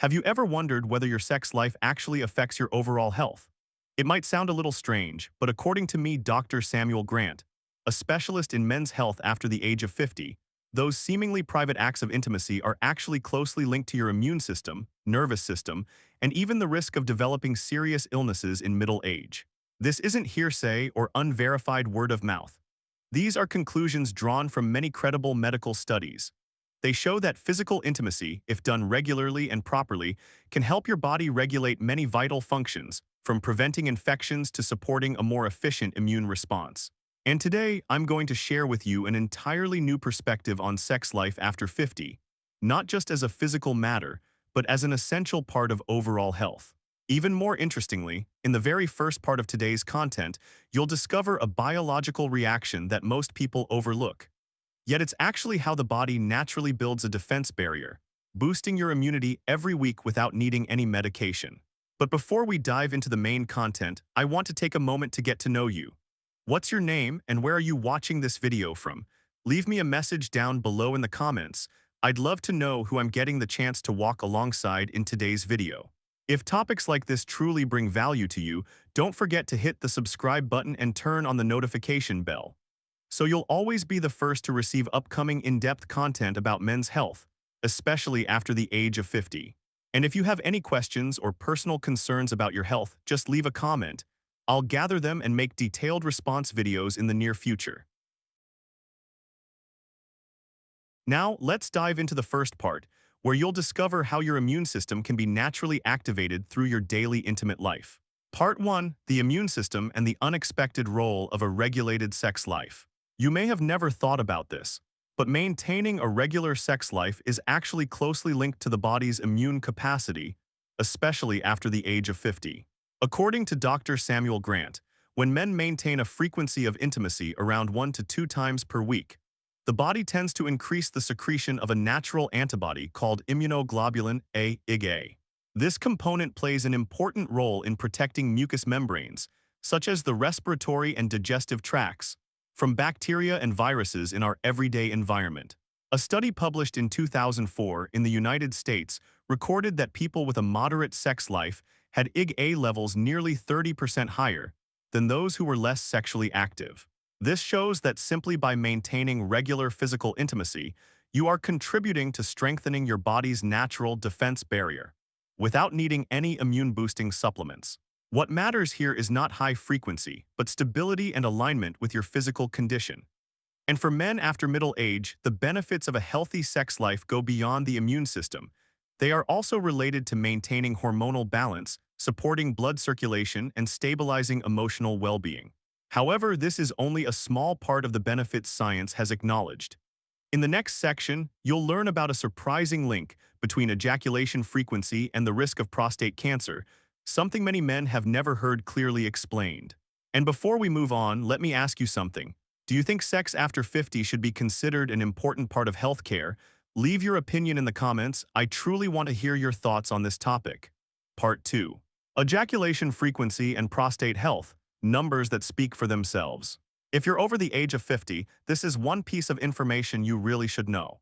Have you ever wondered whether your sex life actually affects your overall health? It might sound a little strange, but according to me, Dr. Samuel Grant, a specialist in men's health after the age of 50, those seemingly private acts of intimacy are actually closely linked to your immune system, nervous system, and even the risk of developing serious illnesses in middle age. This isn't hearsay or unverified word of mouth. These are conclusions drawn from many credible medical studies. They show that physical intimacy, if done regularly and properly, can help your body regulate many vital functions, from preventing infections to supporting a more efficient immune response. And today, I'm going to share with you an entirely new perspective on sex life after 50, not just as a physical matter, but as an essential part of overall health. Even more interestingly, in the very first part of today's content, you'll discover a biological reaction that most people overlook. Yet it's actually how the body naturally builds a defense barrier, boosting your immunity every week without needing any medication. But before we dive into the main content, I want to take a moment to get to know you. What's your name and where are you watching this video from? Leave me a message down below in the comments. I'd love to know who I'm getting the chance to walk alongside in today's video. If topics like this truly bring value to you, don't forget to hit the subscribe button and turn on the notification bell, so you'll always be the first to receive upcoming in-depth content about men's health, especially after the age of 50. And if you have any questions or personal concerns about your health, just leave a comment. I'll gather them and make detailed response videos in the near future. Now, let's dive into the first part, where you'll discover how your immune system can be naturally activated through your daily intimate life. Part 1. The immune system and the unexpected role of a regulated sex life. You may have never thought about this, but maintaining a regular sex life is actually closely linked to the body's immune capacity, especially after the age of 50. According to Dr. Samuel Grant, when men maintain a frequency of intimacy around 1 to 2 times per week, the body tends to increase the secretion of a natural antibody called immunoglobulin A, IgA. This component plays an important role in protecting mucous membranes, such as the respiratory and digestive tracts, from bacteria and viruses in our everyday environment. A study published in 2004 in the United States recorded that people with a moderate sex life had IgA levels nearly 30% higher than those who were less sexually active. This shows that simply by maintaining regular physical intimacy, you are contributing to strengthening your body's natural defense barrier, without needing any immune-boosting supplements. What matters here is not high frequency, but stability and alignment with your physical condition. And for men after middle age, the benefits of a healthy sex life go beyond the immune system. They are also related to maintaining hormonal balance, supporting blood circulation, and stabilizing emotional well-being. However, this is only a small part of the benefits science has acknowledged. In the next section, you'll learn about a surprising link between ejaculation frequency and the risk of prostate cancer, something many men have never heard clearly explained. And before we move on, let me ask you something. Do you think sex after 50 should be considered an important part of healthcare? Leave your opinion in the comments. I truly want to hear your thoughts on this topic. Part 2. Ejaculation frequency and prostate health, numbers that speak for themselves. If you're over the age of 50, this is one piece of information you really should know.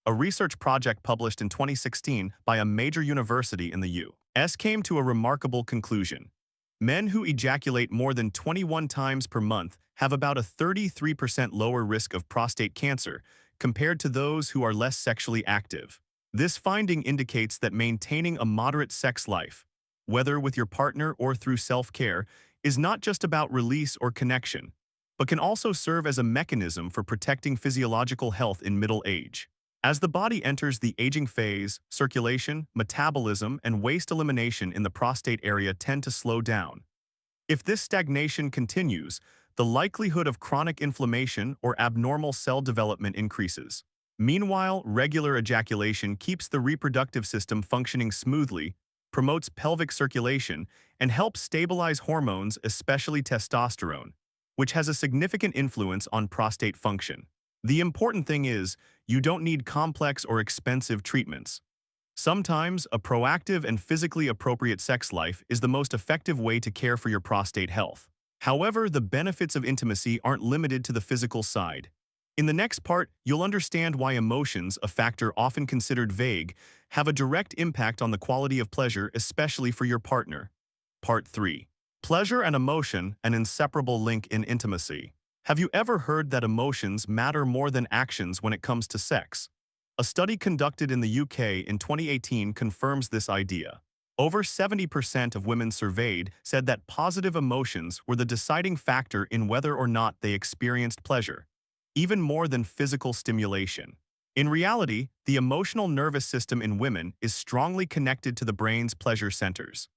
A research project published in 2016 by a major university in the U.S. came to a remarkable conclusion. Men who ejaculate more than 21 times per month have about a 33% lower risk of prostate cancer compared to those who are less sexually active. This finding indicates that maintaining a moderate sex life, whether with your partner or through self-care, is not just about release or connection, but can also serve as a mechanism for protecting physiological health in middle age. As the body enters the aging phase, circulation, metabolism, and waste elimination in the prostate area tend to slow down. If this stagnation continues, the likelihood of chronic inflammation or abnormal cell development increases. Meanwhile, regular ejaculation keeps the reproductive system functioning smoothly, promotes pelvic circulation, and helps stabilize hormones, especially testosterone, which has a significant influence on prostate function. The important thing is, you don't need complex or expensive treatments. Sometimes, a proactive and physically appropriate sex life is the most effective way to care for your prostate health. However, the benefits of intimacy aren't limited to the physical side. In the next part, you'll understand why emotions, a factor often considered vague, have a direct impact on the quality of pleasure, especially for your partner. Part 3. Pleasure and emotion, an inseparable link in intimacy. Have you ever heard that emotions matter more than actions when it comes to sex? A study conducted in the UK in 2018 confirms this idea. Over 70% of women surveyed said that positive emotions were the deciding factor in whether or not they experienced pleasure, even more than physical stimulation. In reality, the emotional nervous system in women is strongly connected to the brain's pleasure centers.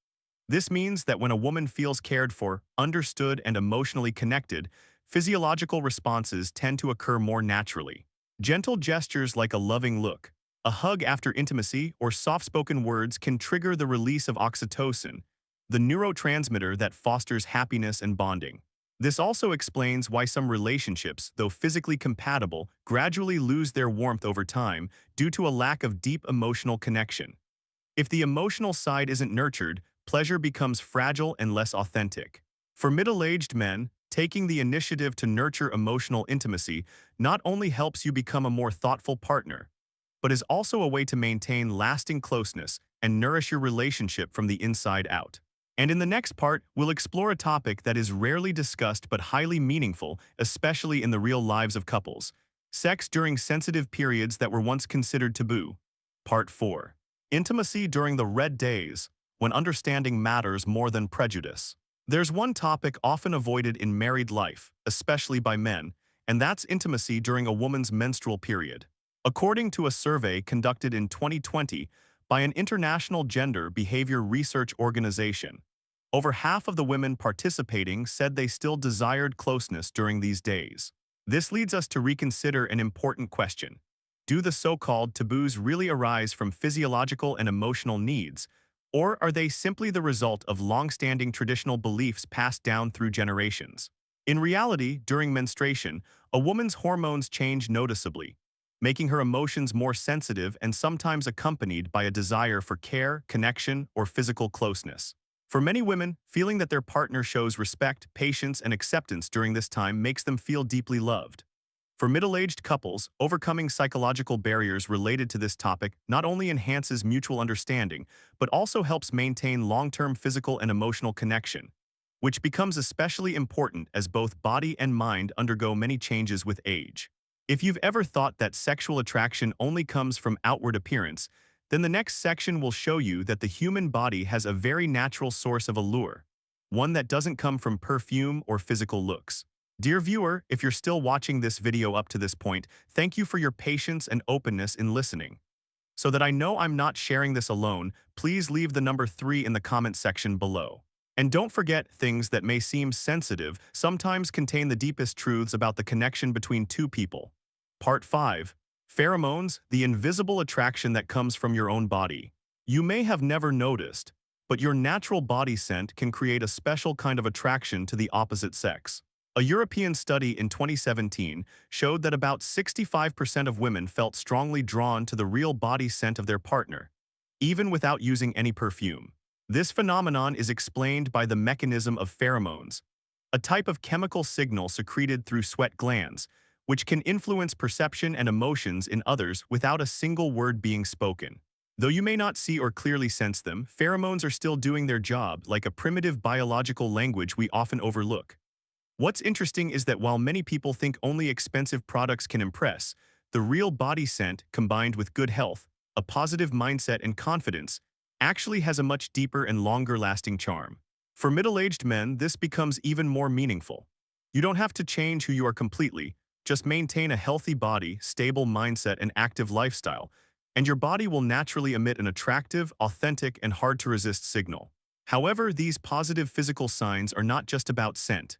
This means that when a woman feels cared for, understood, and emotionally connected, physiological responses tend to occur more naturally. Gentle gestures like a loving look, a hug after intimacy, or soft-spoken words can trigger the release of oxytocin, the neurotransmitter that fosters happiness and bonding. This also explains why some relationships, though physically compatible, gradually lose their warmth over time due to a lack of deep emotional connection. If the emotional side isn't nurtured, pleasure becomes fragile and less authentic. For middle-aged men, taking the initiative to nurture emotional intimacy not only helps you become a more thoughtful partner, but is also a way to maintain lasting closeness and nourish your relationship from the inside out. And in the next part, we'll explore a topic that is rarely discussed but highly meaningful, especially in the real lives of couples: sex during sensitive periods that were once considered taboo. Part 4. Intimacy during the red days, when understanding matters more than prejudice. There's one topic often avoided in married life, especially by men, and that's intimacy during a woman's menstrual period. According to a survey conducted in 2020 by an international gender behavior research organization, over half of the women participating said they still desired closeness during these days. This leads us to reconsider an important question. Do the so-called taboos really arise from physiological and emotional needs, or are they simply the result of long-standing traditional beliefs passed down through generations? In reality, during menstruation, a woman's hormones change noticeably, making her emotions more sensitive and sometimes accompanied by a desire for care, connection, or physical closeness. For many women, feeling that their partner shows respect, patience, and acceptance during this time makes them feel deeply loved. For middle-aged couples, overcoming psychological barriers related to this topic not only enhances mutual understanding, but also helps maintain long-term physical and emotional connection, which becomes especially important as both body and mind undergo many changes with age. If you've ever thought that sexual attraction only comes from outward appearance, then the next section will show you that the human body has a very natural source of allure, one that doesn't come from perfume or physical looks. Dear viewer, if you're still watching this video up to this point, thank you for your patience and openness in listening. So that I know I'm not sharing this alone, please leave the number 3 in the comment section below. And don't forget, things that may seem sensitive sometimes contain the deepest truths about the connection between two people. Part 5. Pheromones, the invisible attraction that comes from your own body. You may have never noticed, but your natural body scent can create a special kind of attraction to the opposite sex. A European study in 2017 showed that about 65% of women felt strongly drawn to the real body scent of their partner, even without using any perfume. This phenomenon is explained by the mechanism of pheromones, a type of chemical signal secreted through sweat glands, which can influence perception and emotions in others without a single word being spoken. Though you may not see or clearly sense them, pheromones are still doing their job like a primitive biological language we often overlook. What's interesting is that while many people think only expensive products can impress, the real body scent, combined with good health, a positive mindset, and confidence, actually has a much deeper and longer-lasting charm. For middle-aged men, this becomes even more meaningful. You don't have to change who you are completely, just maintain a healthy body, stable mindset, and active lifestyle, and your body will naturally emit an attractive, authentic, and hard-to-resist signal. However, these positive physical signs are not just about scent.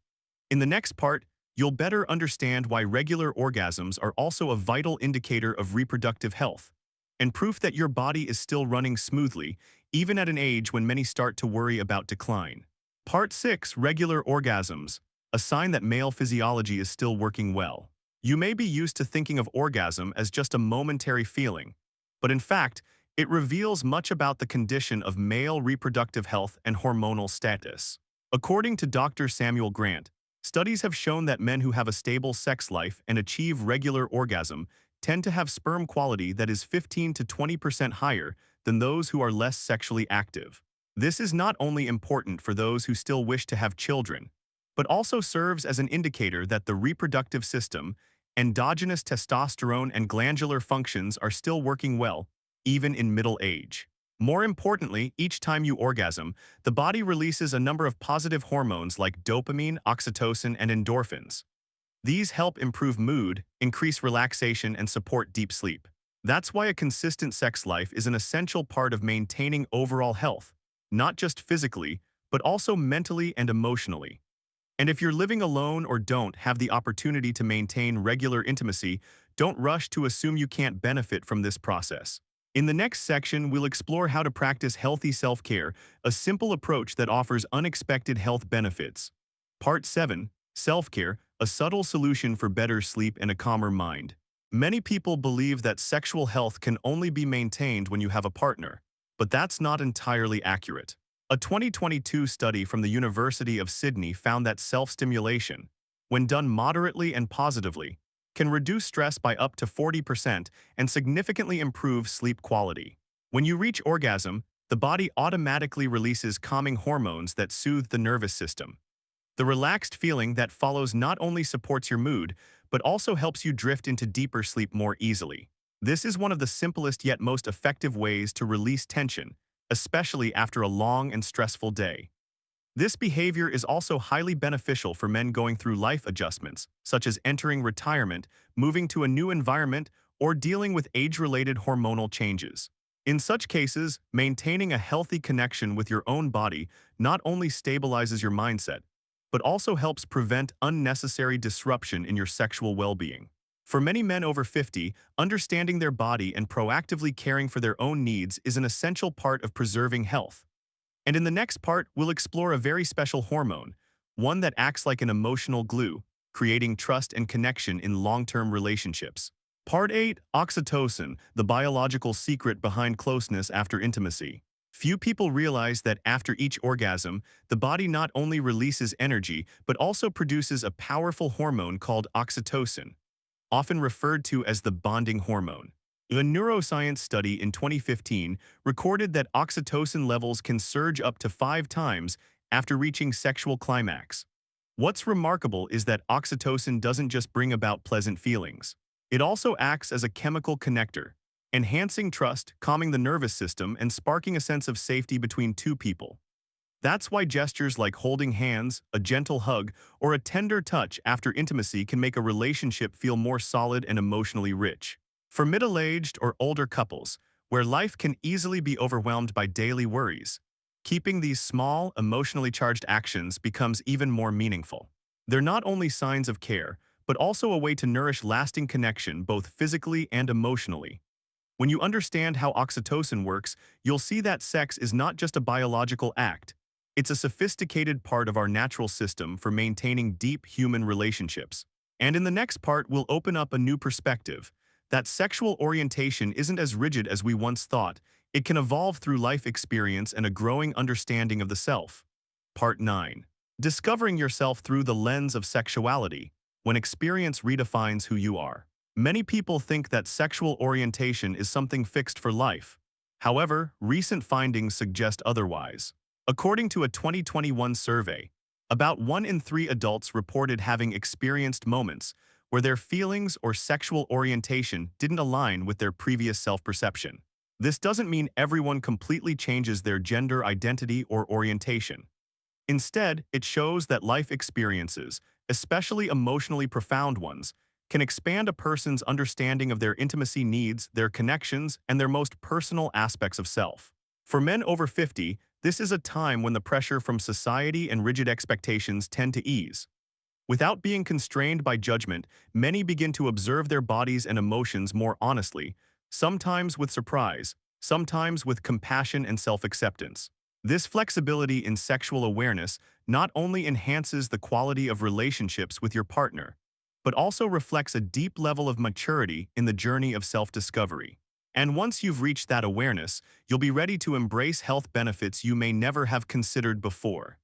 In the next part, you'll better understand why regular orgasms are also a vital indicator of reproductive health, and proof that your body is still running smoothly, even at an age when many start to worry about decline. Part 6. Regular orgasms, a sign that male physiology is still working well. You may be used to thinking of orgasm as just a momentary feeling, but in fact, it reveals much about the condition of male reproductive health and hormonal status. According to Dr. Samuel Grant, Studies have shown that men who have a stable sex life and achieve regular orgasm tend to have sperm quality that is 15 to 20% higher than those who are less sexually active. This is not only important for those who still wish to have children, but also serves as an indicator that the reproductive system, endogenous testosterone and glandular functions are still working well, even in middle age. More importantly, each time you orgasm, the body releases a number of positive hormones like dopamine, oxytocin, and endorphins. These help improve mood, increase relaxation, and support deep sleep. That's why a consistent sex life is an essential part of maintaining overall health, not just physically, but also mentally and emotionally. And if you're living alone or don't have the opportunity to maintain regular intimacy, don't rush to assume you can't benefit from this process. In the next section, we'll explore how to practice healthy self-care, a simple approach that offers unexpected health benefits. Part 7. Self-care, a subtle solution for better sleep and a calmer mind. Many people believe that sexual health can only be maintained when you have a partner, but that's not entirely accurate. A 2022 study from the University of Sydney found that self-stimulation, when done moderately and positively, can reduce stress by up to 40% and significantly improve sleep quality. When you reach orgasm, the body automatically releases calming hormones that soothe the nervous system. The relaxed feeling that follows not only supports your mood, but also helps you drift into deeper sleep more easily. This is one of the simplest yet most effective ways to release tension, especially after a long and stressful day. This behavior is also highly beneficial for men going through life adjustments, such as entering retirement, moving to a new environment, or dealing with age-related hormonal changes. In such cases, maintaining a healthy connection with your own body not only stabilizes your mindset, but also helps prevent unnecessary disruption in your sexual well-being. For many men over 50, understanding their body and proactively caring for their own needs is an essential part of preserving health. And in the next part, we'll explore a very special hormone, one that acts like an emotional glue, creating trust and connection in long-term relationships. Part 8. Oxytocin, the biological secret behind closeness after intimacy. Few people realize that after each orgasm, the body not only releases energy, but also produces a powerful hormone called oxytocin, often referred to as the bonding hormone. A neuroscience study in 2015 recorded that oxytocin levels can surge up to 5 times after reaching sexual climax. What's remarkable is that oxytocin doesn't just bring about pleasant feelings. It also acts as a chemical connector, enhancing trust, calming the nervous system, and sparking a sense of safety between two people. That's why gestures like holding hands, a gentle hug, or a tender touch after intimacy can make a relationship feel more solid and emotionally rich. For middle-aged or older couples, where life can easily be overwhelmed by daily worries, keeping these small, emotionally charged actions becomes even more meaningful. They're not only signs of care, but also a way to nourish lasting connection both physically and emotionally. When you understand how oxytocin works, you'll see that sex is not just a biological act. It's a sophisticated part of our natural system for maintaining deep human relationships. And in the next part, we'll open up a new perspective, that sexual orientation isn't as rigid as we once thought. It can evolve through life experience and a growing understanding of the self. Part 9. Discovering yourself through the lens of sexuality, when experience redefines who you are. Many people think that sexual orientation is something fixed for life. However, recent findings suggest otherwise. According to a 2021 survey, about 1 in 3 adults reported having experienced moments where their feelings or sexual orientation didn't align with their previous self-perception. This doesn't mean everyone completely changes their gender identity or orientation. Instead, it shows that life experiences, especially emotionally profound ones, can expand a person's understanding of their intimacy needs, their connections, and their most personal aspects of self. For men over 50, this is a time when the pressure from society and rigid expectations tend to ease. Without being constrained by judgment, many begin to observe their bodies and emotions more honestly, sometimes with surprise, sometimes with compassion and self-acceptance. This flexibility in sexual awareness not only enhances the quality of relationships with your partner, but also reflects a deep level of maturity in the journey of self-discovery. And once you've reached that awareness, you'll be ready to embrace health benefits you may never have considered before.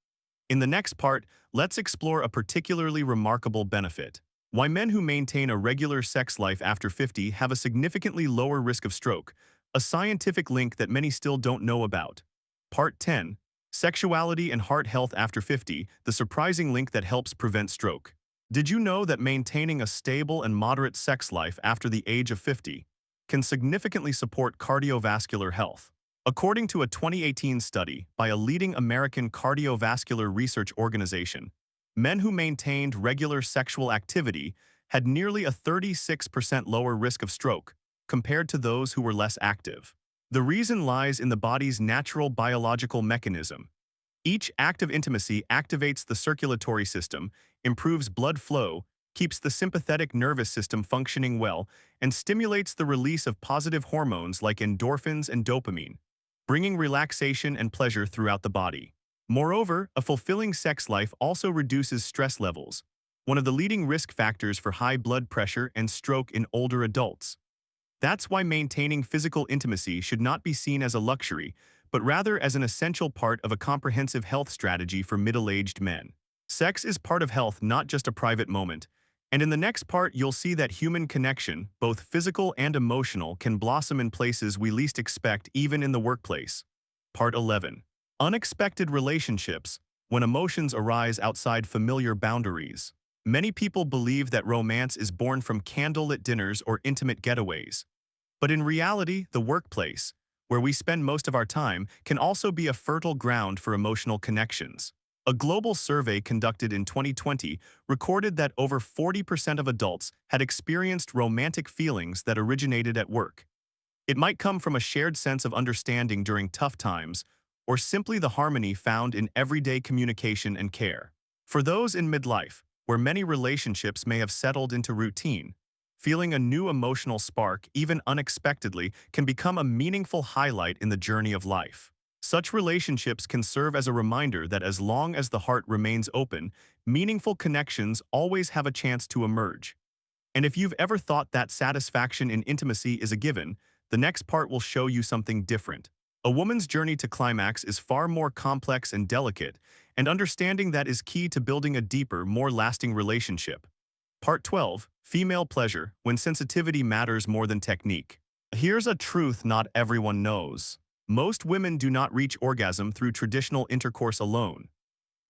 In the next part, let's explore a particularly remarkable benefit. Why men who maintain a regular sex life after 50 have a significantly lower risk of stroke, a scientific link that many still don't know about. Part 10. Sexuality and heart health after 50, the surprising link that helps prevent stroke. Did you know that maintaining a stable and moderate sex life after the age of 50 can significantly support cardiovascular health? According to a 2018 study by a leading American cardiovascular research organization, men who maintained regular sexual activity had nearly a 36% lower risk of stroke compared to those who were less active. The reason lies in the body's natural biological mechanism. Each act of intimacy activates the circulatory system, improves blood flow, keeps the sympathetic nervous system functioning well, and stimulates the release of positive hormones like endorphins and dopamine, bringing relaxation and pleasure throughout the body. Moreover, a fulfilling sex life also reduces stress levels, one of the leading risk factors for high blood pressure and stroke in older adults. That's why maintaining physical intimacy should not be seen as a luxury, but rather as an essential part of a comprehensive health strategy for middle-aged men. Sex is part of health, not just a private moment. And in the next part, you'll see that human connection, both physical and emotional, can blossom in places we least expect, even in the workplace. Part 11. Unexpected relationships, when emotions arise outside familiar boundaries. Many people believe that romance is born from candlelit dinners or intimate getaways. But in reality, the workplace, where we spend most of our time, can also be a fertile ground for emotional connections. A global survey conducted in 2020 recorded that over 40% of adults had experienced romantic feelings that originated at work. It might come from a shared sense of understanding during tough times, or simply the harmony found in everyday communication and care. For those in midlife, where many relationships may have settled into routine, feeling a new emotional spark, even unexpectedly, can become a meaningful highlight in the journey of life. Such relationships can serve as a reminder that as long as the heart remains open, meaningful connections always have a chance to emerge. And if you've ever thought that satisfaction in intimacy is a given, the next part will show you something different. A woman's journey to climax is far more complex and delicate, and understanding that is key to building a deeper, more lasting relationship. Part 12. Female pleasure, when sensitivity matters more than technique. Here's a truth not everyone knows. Most women do not reach orgasm through traditional intercourse alone.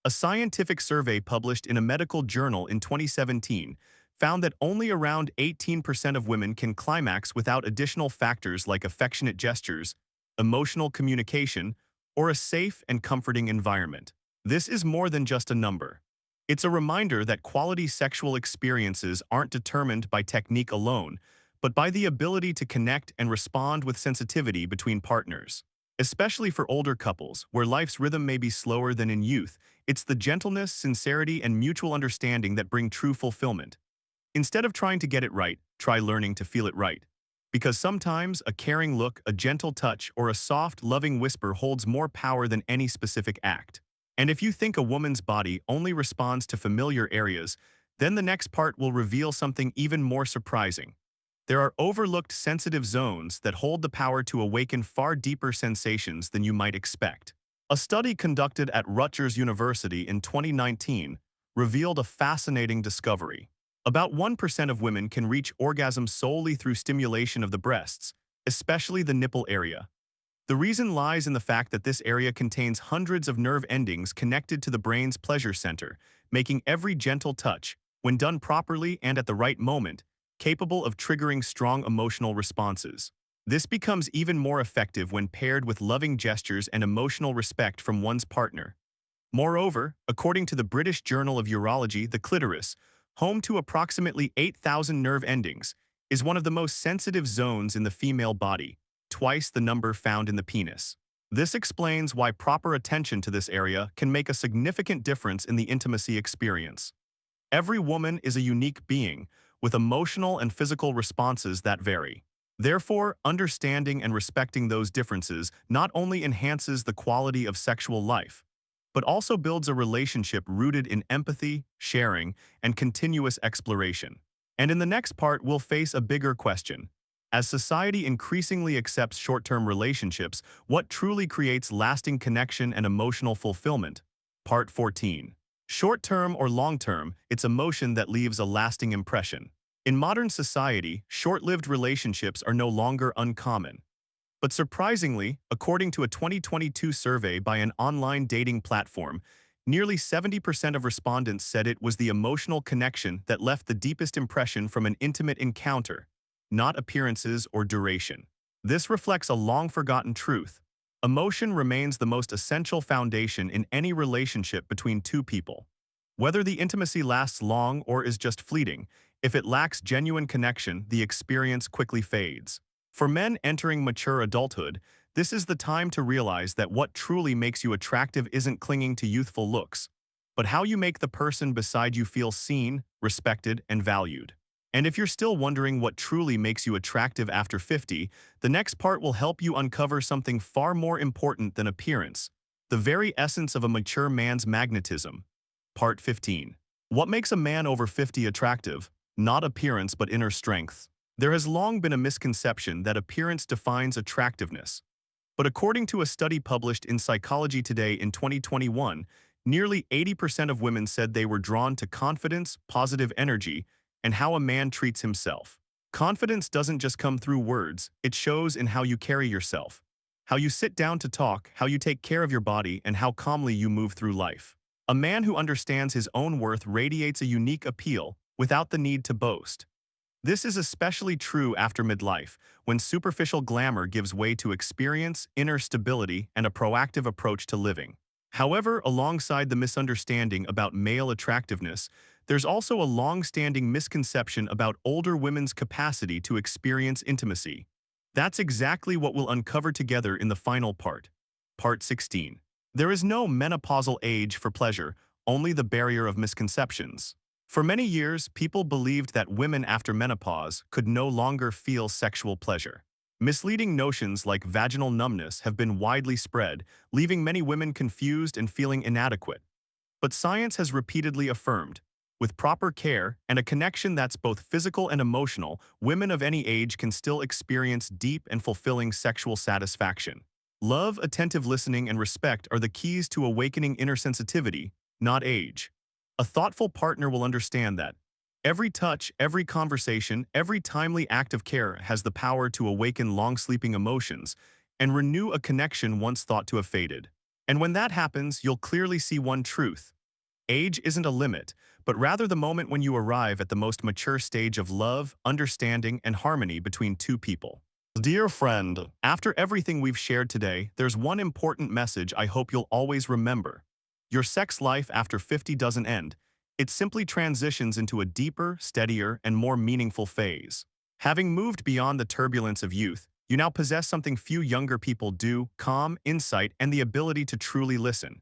A scientific survey published in a medical journal in 2017 found that only around 18% of women can climax without additional factors like affectionate gestures, emotional communication, or a safe and comforting environment. This is more than just a number. It's a reminder that quality sexual experiences aren't determined by technique alone, but by the ability to connect and respond with sensitivity between partners. Especially for older couples, where life's rhythm may be slower than in youth, it's the gentleness, sincerity, and mutual understanding that bring true fulfillment. Instead of trying to get it right, try learning to feel it right. Because sometimes a caring look, a gentle touch, or a soft, loving whisper holds more power than any specific act. And if you think a woman's body only responds to familiar areas, then the next part will reveal something even more surprising. There are overlooked sensitive zones that hold the power to awaken far deeper sensations than you might expect. A study conducted at Rutgers University in 2019 revealed a fascinating discovery. About 1% of women can reach orgasm solely through stimulation of the breasts, especially the nipple area. The reason lies in the fact that this area contains hundreds of nerve endings connected to the brain's pleasure center, making every gentle touch, when done properly and at the right moment, capable of triggering strong emotional responses. This becomes even more effective when paired with loving gestures and emotional respect from one's partner. Moreover, according to the British Journal of Urology, the clitoris, home to approximately 8,000 nerve endings, is one of the most sensitive zones in the female body, twice the number found in the penis. This explains why proper attention to this area can make a significant difference in the intimacy experience. Every woman is a unique being, with emotional and physical responses that vary. Therefore, understanding and respecting those differences not only enhances the quality of sexual life, but also builds a relationship rooted in empathy, sharing, and continuous exploration. And in the next part, we'll face a bigger question. As society increasingly accepts short-term relationships, what truly creates lasting connection and emotional fulfillment? Part 14. Short-term or long-term, it's emotion that leaves a lasting impression. In modern society, short-lived relationships are no longer uncommon. But surprisingly, according to a 2022 survey by an online dating platform, nearly 70% of respondents said it was the emotional connection that left the deepest impression from an intimate encounter, not appearances or duration. This reflects a long-forgotten truth. Emotion remains the most essential foundation in any relationship between two people. Whether the intimacy lasts long or is just fleeting, if it lacks genuine connection, the experience quickly fades. For men entering mature adulthood, this is the time to realize that what truly makes you attractive isn't clinging to youthful looks, but how you make the person beside you feel seen, respected, and valued. And if you're still wondering what truly makes you attractive after 50, the next part will help you uncover something far more important than appearance, the very essence of a mature man's magnetism. Part 15. What makes a man over 50 attractive? Not appearance but inner strength. There has long been a misconception that appearance defines attractiveness. But according to a study published in Psychology Today in 2021, nearly 80% of women said they were drawn to confidence, positive energy, and how a man treats himself. Confidence doesn't just come through words, it shows in how you carry yourself, how you sit down to talk, how you take care of your body, and how calmly you move through life. A man who understands his own worth radiates a unique appeal without the need to boast. This is especially true after midlife, when superficial glamour gives way to experience, inner stability, and a proactive approach to living. However, alongside the misunderstanding about male attractiveness, there's also a long-standing misconception about older women's capacity to experience intimacy. That's exactly what we'll uncover together in the final part. Part 16. There is no menopausal age for pleasure, only the barrier of misconceptions. For many years, people believed that women after menopause could no longer feel sexual pleasure. Misleading notions like vaginal numbness have been widely spread, leaving many women confused and feeling inadequate. But science has repeatedly affirmed, with proper care and a connection that's both physical and emotional, women of any age can still experience deep and fulfilling sexual satisfaction. Love, attentive listening, and respect are the keys to awakening inner sensitivity, not age. A thoughtful partner will understand that every touch, every conversation, every timely act of care has the power to awaken long-sleeping emotions and renew a connection once thought to have faded. And when that happens, you'll clearly see one truth. Age isn't a limit, but rather the moment when you arrive at the most mature stage of love, understanding, and harmony between two people. Dear friend, after everything we've shared today, there's one important message I hope you'll always remember. Your sex life after 50 doesn't end. It simply transitions into a deeper, steadier, and more meaningful phase. Having moved beyond the turbulence of youth, you now possess something few younger people do: calm, insight, and the ability to truly listen.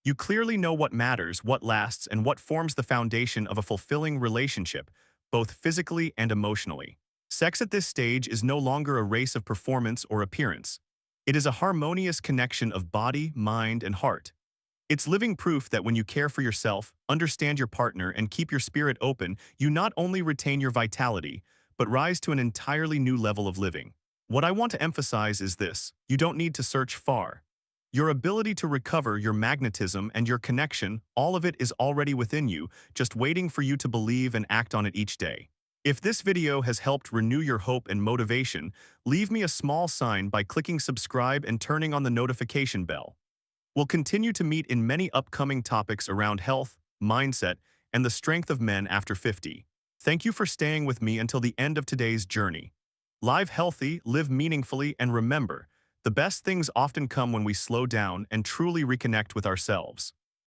You clearly know what matters, what lasts, and what forms the foundation of a fulfilling relationship, both physically and emotionally. Sex at this stage is no longer a race of performance or appearance. It is a harmonious connection of body, mind, and heart. It's living proof that when you care for yourself, understand your partner, and keep your spirit open, you not only retain your vitality, but rise to an entirely new level of living. What I want to emphasize is this: you don't need to search far. Your ability to recover your magnetism and your connection, all of it is already within you, just waiting for you to believe and act on it each day. If this video has helped renew your hope and motivation, leave me a small sign by clicking subscribe and turning on the notification bell. We'll continue to meet in many upcoming topics around health, mindset, and the strength of men after 50. Thank you for staying with me until the end of today's journey. Live healthy, live meaningfully, and remember, the best things often come when we slow down and truly reconnect with ourselves.